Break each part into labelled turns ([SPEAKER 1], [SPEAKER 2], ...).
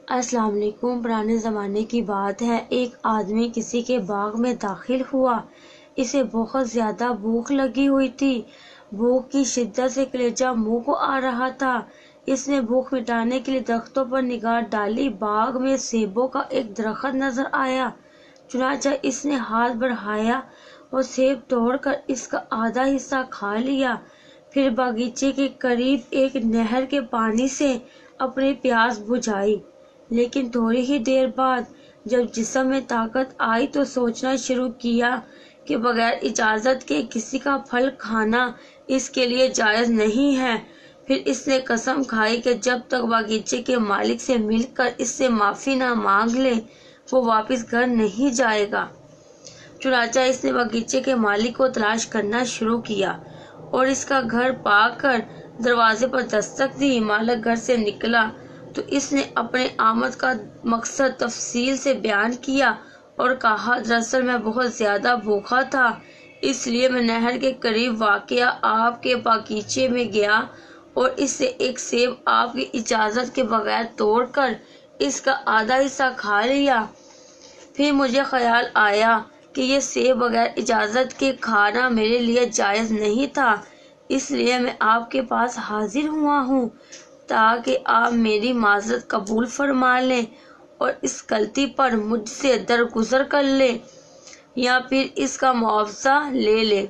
[SPEAKER 1] السلام علیکم۔ پرانے زمانے کی بات ہے، ایک آدمی کسی کے باغ میں داخل ہوا۔ اسے بہت زیادہ بھوک لگی ہوئی تھی۔ بھوک کی شدت سے کلیجہ منہ کو آ رہا تھا۔ اس نے بھوک مٹانے کے لیے درختوں پر نگاہ ڈالی۔ باغ میں سیبوں کا ایک درخت نظر آیا۔ چنانچہ اس نے ہاتھ بڑھایا اور سیب توڑ کر اس کا آدھا حصہ کھا لیا۔ پھر باغیچے کے قریب ایک نہر کے پانی سے اپنی پیاس بجھائی۔ لیکن تھوڑی ہی دیر بعد جب جسم میں طاقت آئی تو سوچنا شروع کیا کہ بغیر اجازت کے کسی کا پھل کھانا اس کے لیے جائز نہیں ہے۔ پھر اس نے قسم کھائی کہ جب تک باغیچے کے مالک سے مل کر اس سے معافی نہ مانگ لے وہ واپس گھر نہیں جائے گا۔ چنانچہ اس نے باغیچے کے مالک کو تلاش کرنا شروع کیا اور اس کا گھر پا کر دروازے پر دستک دی۔ مالک گھر سے نکلا تو اس نے اپنے آمد کا مقصد تفصیل سے بیان کیا اور کہا، دراصل میں بہت زیادہ بھوکا تھا، اس لیے میں نہر کے قریب واقع آپ کے باغیچے میں گیا اور اس سے ایک سیب آپ کی اجازت کے بغیر توڑ کر اس کا آدھا حصہ کھا لیا۔ پھر مجھے خیال آیا کہ یہ سیب بغیر اجازت کے کھانا میرے لیے جائز نہیں تھا، اس لیے میں آپ کے پاس حاضر ہوا ہوں تاکہ آپ میری معذرت قبول فرما لیں اور اس غلطی پر مجھ سے درگزر کر لیں یا پھر اس کا معاوضہ لے لیں۔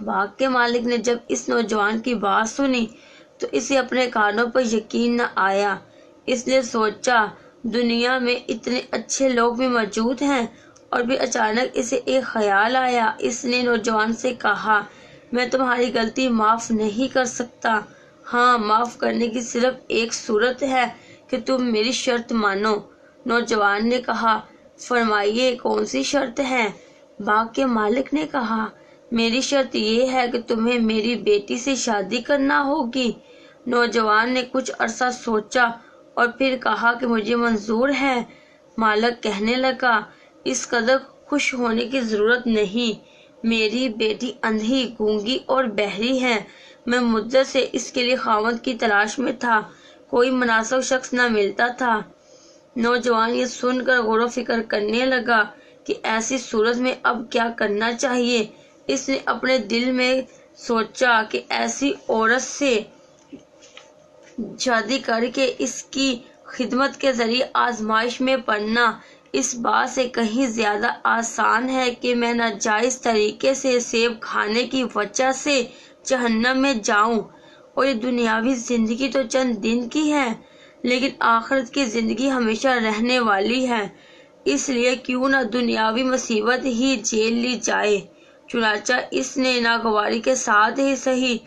[SPEAKER 1] باغ کے مالک نے جب اس نوجوان کی بات سنی تو اسے اپنے کانوں پر یقین نہ آیا۔ اس نے سوچا دنیا میں اتنے اچھے لوگ بھی موجود ہیں، اور بھی اچانک اسے ایک خیال آیا۔ اس نے نوجوان سے کہا، میں تمہاری غلطی معاف نہیں کر سکتا۔ ہاں، معاف کرنے کی صرف ایک صورت ہے کہ تم میری شرط مانو۔ نوجوان نے کہا، فرمائیے کون سی شرط ہے؟ باغ کے مالک نے کہا، میری شرط یہ ہے کہ تمہیں میری بیٹی سے شادی کرنا ہوگی۔ نوجوان نے کچھ عرصہ سوچا اور پھر کہا کہ مجھے منظور ہے۔ مالک کہنے لگا، اس قدر خوش ہونے کی ضرورت نہیں، میری بیٹی اندھی، گونگی اور بہری ہے۔ میں مدت سے اس کے لیے خاوند کی تلاش میں تھا، کوئی مناسب شخص نہ ملتا تھا۔ نوجوان یہ سن کر غور و فکر کرنے لگا کہ ایسی صورت میں اب کیا کرنا چاہیے۔ اس نے اپنے دل میں سوچا کہ ایسی عورت سے شادی کر کے اس کی خدمت کے ذریعے آزمائش میں پڑنا اس بات سے کہیں زیادہ آسان ہے کہ میں ناجائز طریقے سے سیب کھانے کی وجہ سے جہنم میں جاؤں، اور یہ دنیاوی زندگی تو چند دن کی ہے لیکن آخرت کی زندگی ہمیشہ رہنے والی ہے، اس لیے کیوں نہ دنیاوی مصیبت ہی جھیل لی جائے۔ چنانچہ اس نے ناگواری کے ساتھ ہی صحیح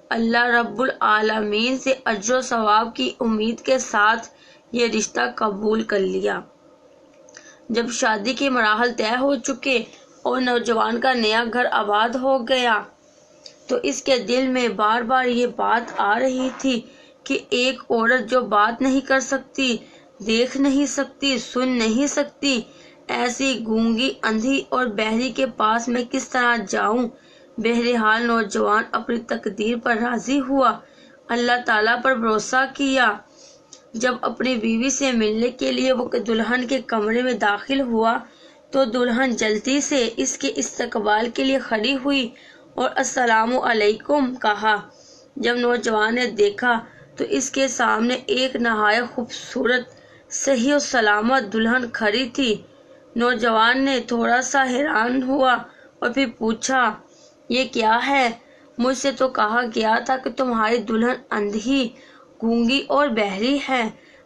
[SPEAKER 1] اللہ رب العالمین سے اجر و ثواب کی امید کے ساتھ یہ رشتہ قبول کر لیا۔ جب شادی کے مراحل طے ہو چکے اور نوجوان کا نیا گھر آباد ہو گیا تو اس کے دل میں بار بار یہ بات آ رہی تھی کہ ایک عورت جو بات نہیں کر سکتی، دیکھ نہیں سکتی، سن نہیں سکتی، ایسی گونگی، اندھی اور بہری کے پاس میں کس طرح جاؤں۔ بہرحال نوجوان اپنی تقدیر پر راضی ہوا، اللہ تعالیٰ پر بھروسہ کیا۔ جب اپنی بیوی سے ملنے کے لیے وہ دلہن کے کمرے میں داخل ہوا تو دلہن جلدی سے اس کے استقبال کے لیے کھڑی ہوئی اور السلام علیکم کہا۔ جب نوجوان نے دیکھا تو اس کے سامنے ایک نہایت خوبصورت، صحیح و سلامت دلہن کھڑی تھی۔ نوجوان نے تھوڑا سا حیران ہوا اور پھر پوچھا، یہ کیا ہے؟ مجھ سے تو کہا گیا تھا کہ تمہاری دلہن اندھی، گونگی اور بہری ہے۔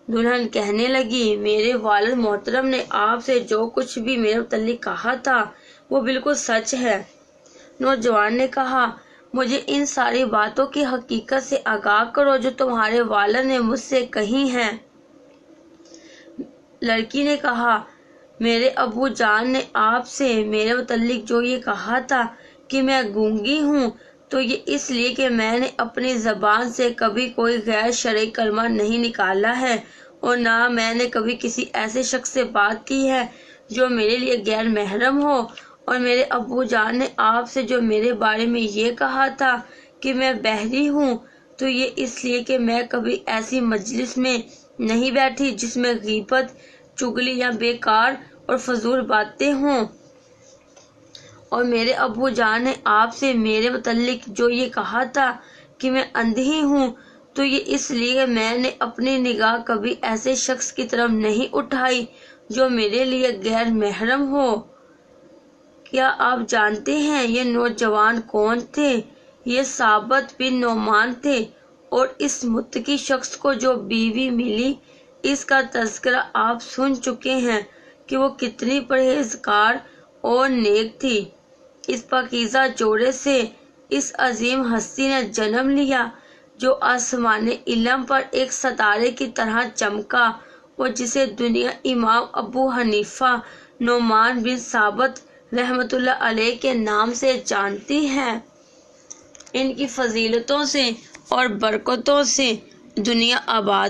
[SPEAKER 1] دلہن کہنے لگی، میرے والد محترم نے آپ سے جو کچھ بھی میرے متعلق کہا تھا وہ بالکل سچ ہے۔ نوجوان نے کہا، مجھے ان ساری باتوں کی حقیقت سے آگاہ کرو جو تمہارے والد نے مجھ سے کہی ہیں۔ لڑکی نے کہا، میرے ابو جان نے آپ سے میرے متعلق جو یہ کہا تھا کہ میں گونگی ہوں تو یہ اس لیے کہ میں نے اپنی زبان سے کبھی کوئی غیر شرعی کلمہ نہیں نکالا ہے، اور نہ میں نے کبھی کسی ایسے شخص سے بات کی ہے جو میرے لیے غیر محرم ہو، اور میرے ابو جان نے آپ سے جو میرے بارے میں یہ کہا تھا کہ میں بہری ہوں تو یہ اس لیے کہ میں کبھی ایسی مجلس میں نہیں بیٹھی جس میں غیبت، چگلی یا بیکار اور فضول باتیں ہوں۔ اور میرے ابو جان نے آپ سے میرے متعلق جو یہ کہا تھا کہ میں اندھی ہوں، تو یہ اس لیے میں نے اپنی نگاہ کبھی ایسے شخص کی طرف نہیں اٹھائی جو میرے لیے غیر محرم ہو۔ کیا آپ جانتے ہیں یہ نوجوان کون تھے؟ یہ ثابت بن نعمان تھے، اور اس متقی شخص کو جو بیوی ملی، اس کا تذکرہ آپ سن چکے ہیں کہ وہ کتنی پرہیزگار اور نیک تھی۔ اس پاکیزہ جوڑے سے اس عظیم ہستی نے جنم لیا جو آسمان علم پر ایک ستارے کی طرح چمکا، اور جسے دنیا امام ابو حنیفہ نعمان بن ثابت رحمۃ اللہ علیہ کے نام سے جانتی ہے۔ ان کی فضیلتوں سے اور برکتوں سے دنیا آباد ہے۔